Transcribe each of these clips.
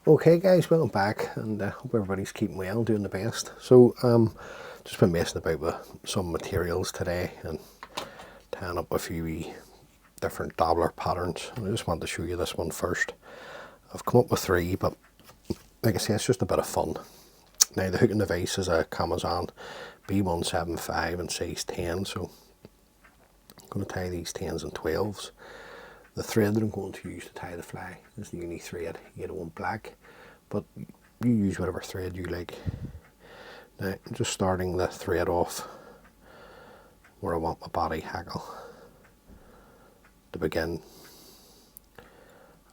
Okay guys, welcome back, and hope everybody's keeping well, doing the best. So just been messing about with some materials today and tying up a few different dabbler patterns, and I just wanted to show you this one first. I've come up with three, but like I say, it's just a bit of fun. Now the hook and the vise is a Kamasan B175 in size 10, so I'm going to tie these 10s and 12s. The thread that I'm going to use to tie the fly is the uni thread, yellow and black, but you use whatever thread you like. Now I'm just starting the thread off where I want my body hackle to begin.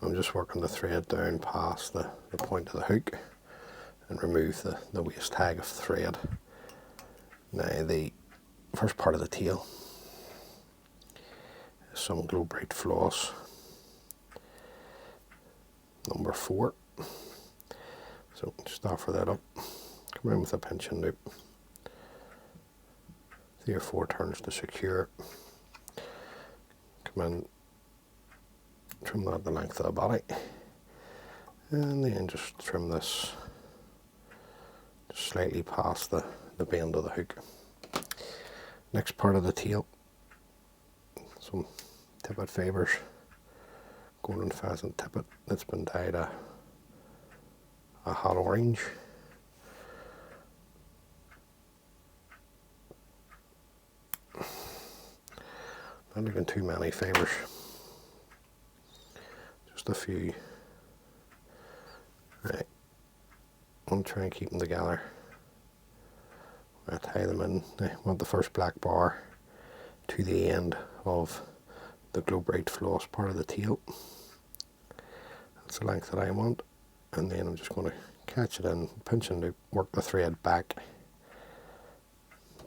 I'm just working the thread down past the point of the hook and remove the waist tag of the thread. Now the first part of the tail is some glow bright floss, number 4. So just offer that up, come in with a pinching loop, 3 or 4 turns to secure, come in, trim that the length of the body, and then just trim this just slightly past the bend of the hook. Next part of the tail, some tippet fibres, golden pheasant tippet that's been dyed a hot orange. Not looking too many fibres, just a few. Right, I'm trying to keep them together. I tie them in. I want the first black bar to the end of the glow bright floss part of the tail. That's the length that I want, and then I'm just going to catch it in, pinch and loop, work the thread back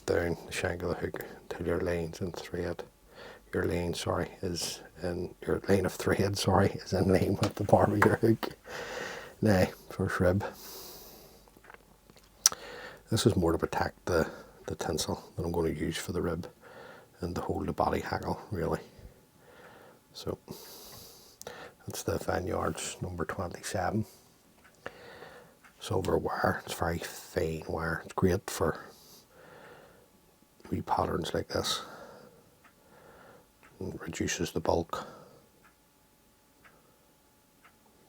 down the shank of the hook until your line's in thread. Your line, sorry, is in your line of thread. Sorry, is in line with the barb of your hook. Now, first rib. This is more to protect the tinsel that I'm going to use for the rib and to hold the body hackle, really. So that's the Vineyards number 27. Silver wire. It's very fine wire. It's great for wee patterns like this. It reduces the bulk.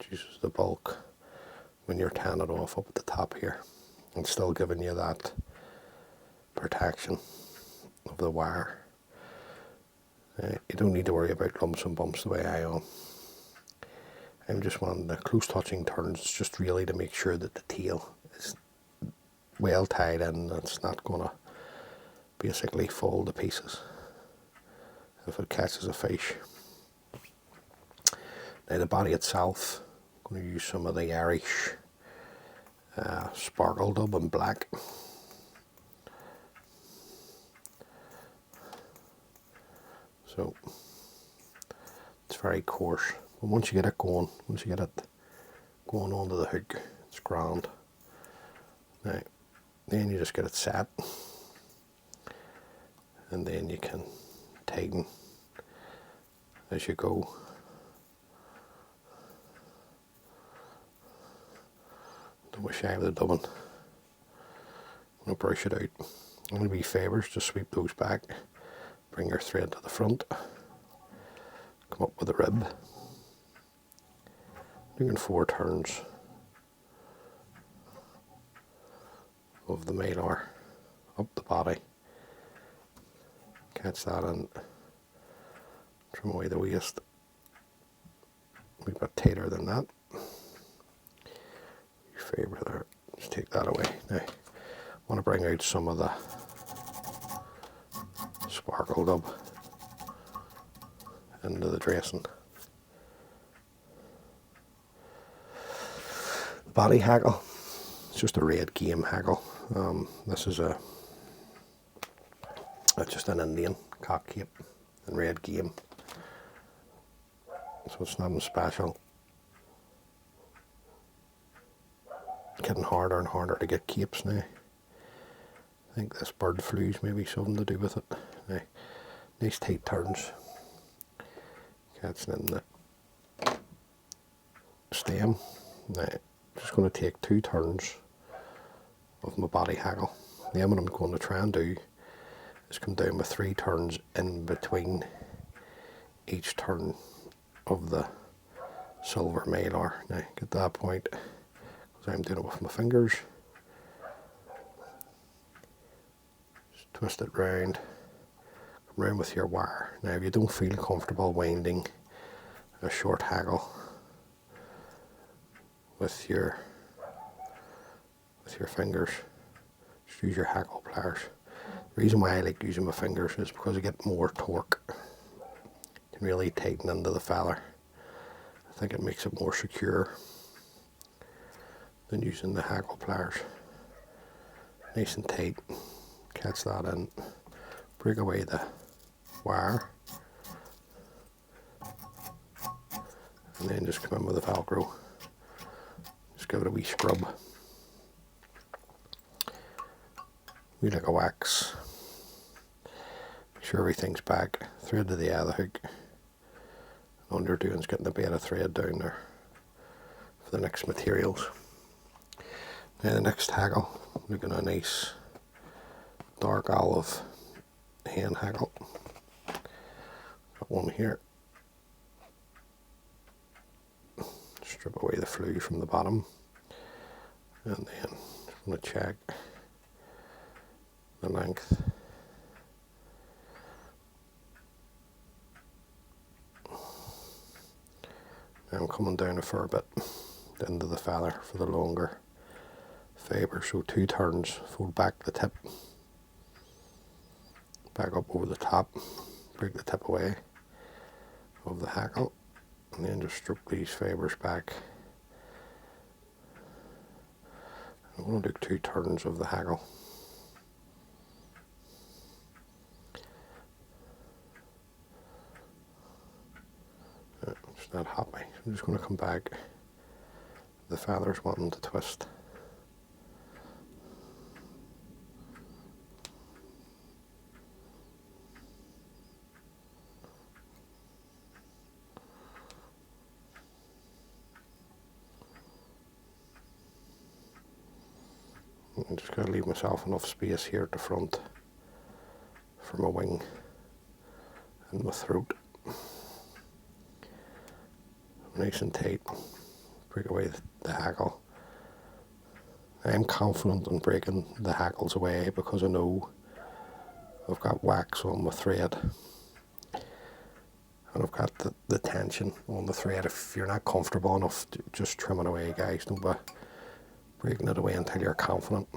Reduces the bulk when you're tying it off up at the top here. And still giving you that protection of the wire. You don't need to worry about lumps and bumps the way I am. I'm just wanting the close touching turns just really to make sure that the tail is well tied in and it's not going to basically fall to pieces if it catches a fish. Now the body itself, I'm going to use some of the Irish sparkle dub in black. So it's very coarse, but once you get it going, onto the hook, it's grand. Now, then you just get it set, and then you can tighten as you go. Don't wish I had the dubbing. I'm going to brush it out. I'm going to be fibres, just sweep those back, bring your thread to the front, come up with a rib, doing 4 turns of the mallard up the body, catch that and trim away the waist, a bit tighter than that. Fibre there, just take that away. Now I want to bring out some of the sparkle dub into the dressing. The body hackle, it's just a red game hackle. This is just an Indian cock cape and red game, so it's nothing special. Getting harder and harder to get capes now. I think this bird flu's maybe something to do with it. Now, nice tight turns. Catching in the stem. Now, just going to take 2 turns of my body hackle. Then what I'm going to try and do is come down with 3 turns in between each turn of the silver mallard. Now get that point, because I'm doing it with my fingers. Just twist it round, come round with your wire. Now if you don't feel comfortable winding a short hackle with your fingers, just use your hackle pliers. The reason why I like using my fingers is because I get more torque. You can really tighten into the feather. I think it makes it more secure than using the hackle pliers. Nice and tight. Catch that in. Break away the wire. And then just come in with the Velcro. Just give it a wee scrub. We like a wax. Make sure everything's back. Thread to the other hook. All you're doing is getting a bit of thread down there for the next materials. Now the next hackle, looking at a nice dark olive hand hackle. Got one here. Strip away the flue from the bottom, and then I'm going to check the length. Now I'm coming down a fair bit into the feather for the longer fibre, so 2 turns, fold back the tip, back up over the top, break the tip away of the hackle, and then just stroke these fibres back. I'm going to do 2 turns of the hackle. It's not happy. So I'm just going to come back. The feathers wanting to twist. I'm just going to leave myself enough space here at the front for my wing and my throat. Nice and tight. Break away the hackle. I'm confident in breaking the hackles away because I know I've got wax on my thread. And I've got the tension on the thread. If you're not comfortable enough, just trim it away, guys. Don't be breaking it away until you're confident.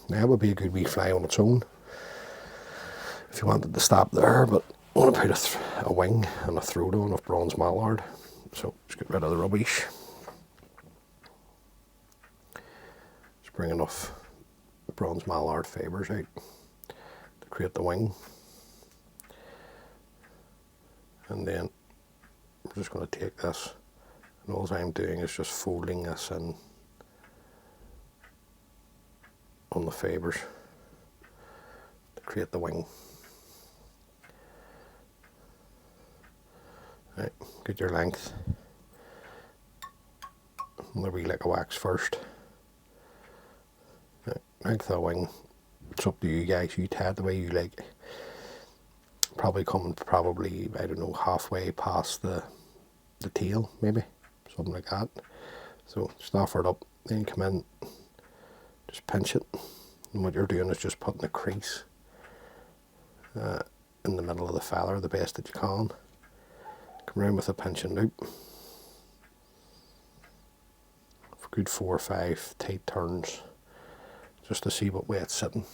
Now it would be a good wee fly on its own if you wanted to stop there, but I want to put a wing and a throat on of bronze mallard. So just get rid of the rubbish. Just bring enough bronze mallard fibres out to create the wing. And then I'm just going to take this, and all I'm doing is just folding this in on the fibres to create the wing. Right, get your length. I'm going to relick a wax first. Right, length of the wing. It's up to you guys. You tie it the way you like. Probably coming I don't know, halfway past the tail, maybe something like that. So just offer it up, then come in, just pinch it, and what you're doing is just putting a crease in the middle of the feather the best that you can. Come around with a pinching loop for good 4 or 5 tight turns, just to see what way it's sitting.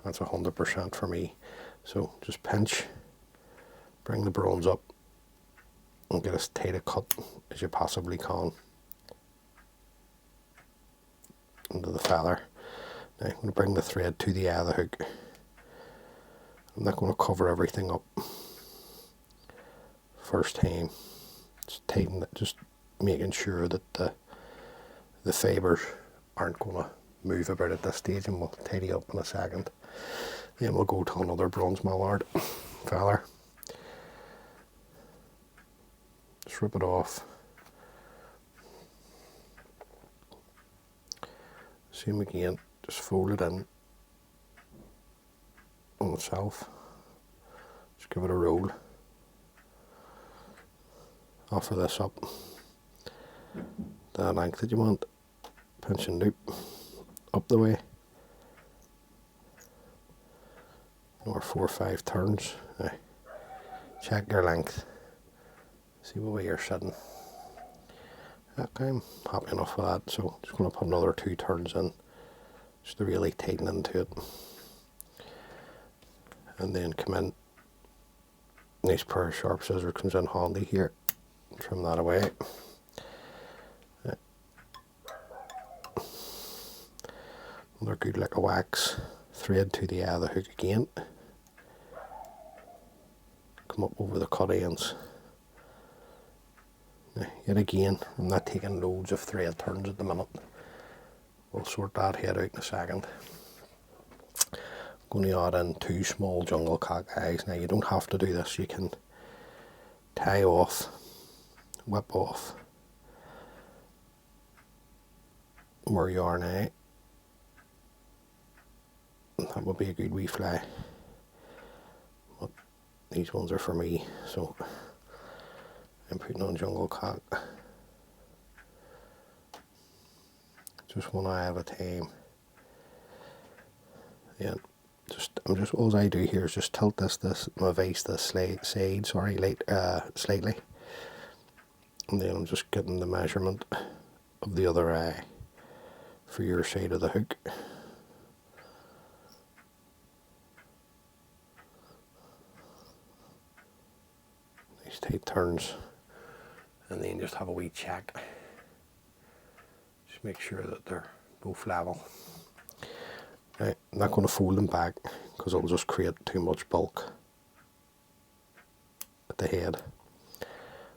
That's 100% for me. So just pinch, bring the bronze up, and get as tight a cut as you possibly can into the feather. Now I'm going to bring the thread to the other hook. I'm not going to cover everything up first time. Just tighten it, just making sure that the fibres aren't going to move about at this stage, and we'll tidy up in a second. Then we'll go to another bronze mallard feather. Just rip it off, Same again, just fold it in on itself. Just give it a roll. Offer this up the length that you want. Pinch and loop up the way. Or 4 or 5 turns. Now, check your length. See what way you're sitting. Okay, I'm happy enough with that, so just going to put another 2 turns in just to really tighten into it. And then come in. Nice pair of sharp scissors comes in handy here. Trim that away. Another good lick of wax. Thread to the eye of the hook again. Come up over the cut ends. Now, yet again, I'm not taking loads of thread turns at the minute. We'll sort that head out in a second. I'm going to add in 2 small jungle cock eyes. Now you don't have to do this, you can tie off, whip off where you are now. That would be a good wee fly. But these ones are for me, so I'm putting on jungle cock. Just one eye at a time. Yeah, all I do here is just tilt my vise this side, slightly, and then I'm just getting the measurement of the other eye for your side of the hook. Nice tight turns, and then just have a wee check. Just make sure that they're both level. Right, I'm not going to fold them back because it'll just create too much bulk at the head.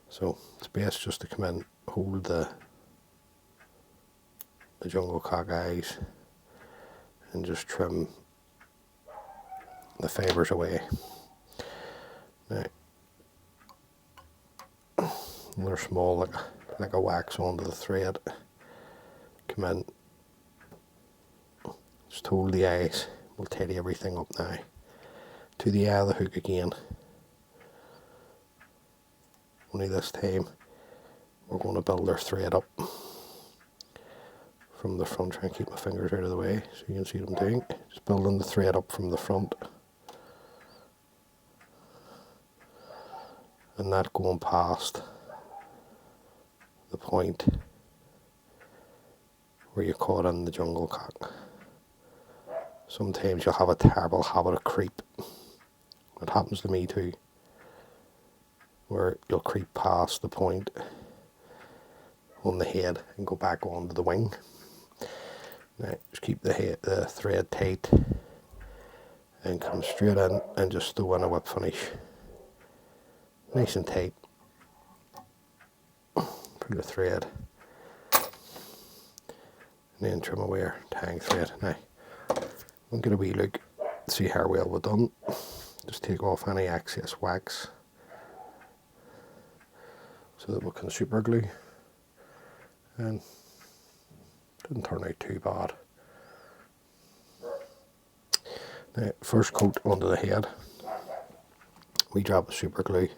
So it's best just to come in, hold the jungle cock eyes and just trim the fibres away. Now, another small like a wax onto the thread. Come in. Just hold the eyes, we'll tidy everything up now. To the eye of the hook again. Only this time we're going to build our thread up from the front. Try and keep my fingers out of the way so you can see what I'm doing. Just building the thread up from the front. And that going past the point where you caught in the jungle cock. Sometimes you'll have a terrible habit of creep. It happens to me too. Where you'll creep past the point on the head and go back onto the wing. Now just keep the thread tight and come straight in and just throw in a whip finish. Nice and tight. Pull the thread. And then trim away our tying thread. Now I'll get a wee look, see how well we're done. Just take off any excess wax so that we can super glue, and didn't turn out too bad. Now first coat onto the head, we drop the super glue,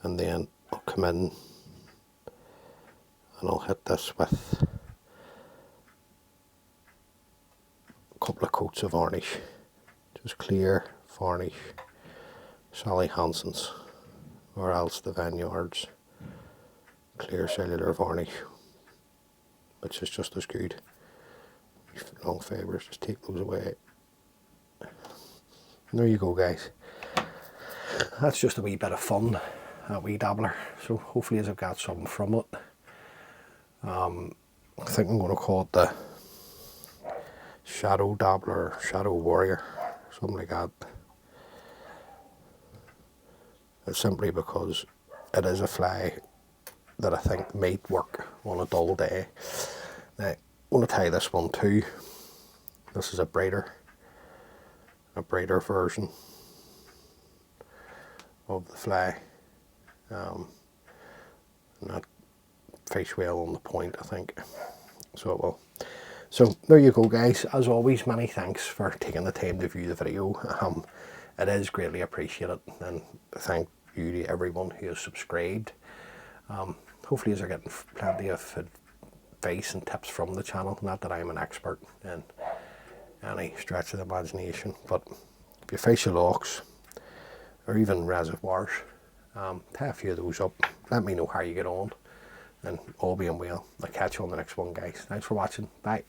and then I'll come in and I'll hit this with couple of coats of varnish, just clear varnish, Sally Hansen's or else the Vineyards clear cellular varnish, which is just as good. Long fibres, just take those away. And there you go, guys. That's just a wee bit of fun, a wee dabbler. So hopefully I've got something from it. I think I'm going to call it the Shadow Dabbler, Shadow Warrior, something like that. It's simply because it is a fly that I think might work on a dull day. Now, I'm going to tie this one too. This is a brighter version of the fly. And that fish well on the point, I think. So it will. So there you go, guys. As always, many thanks for taking the time to view the video. It is greatly appreciated, and thank you to everyone who has subscribed. Hopefully you're getting plenty of advice and tips from the channel. Not that I'm an expert in any stretch of the imagination, but if you fish your lochs or even reservoirs, tie a few of those up. Let me know how you get on, and all being well, I'll catch you on the next one, guys. Thanks for watching. Bye.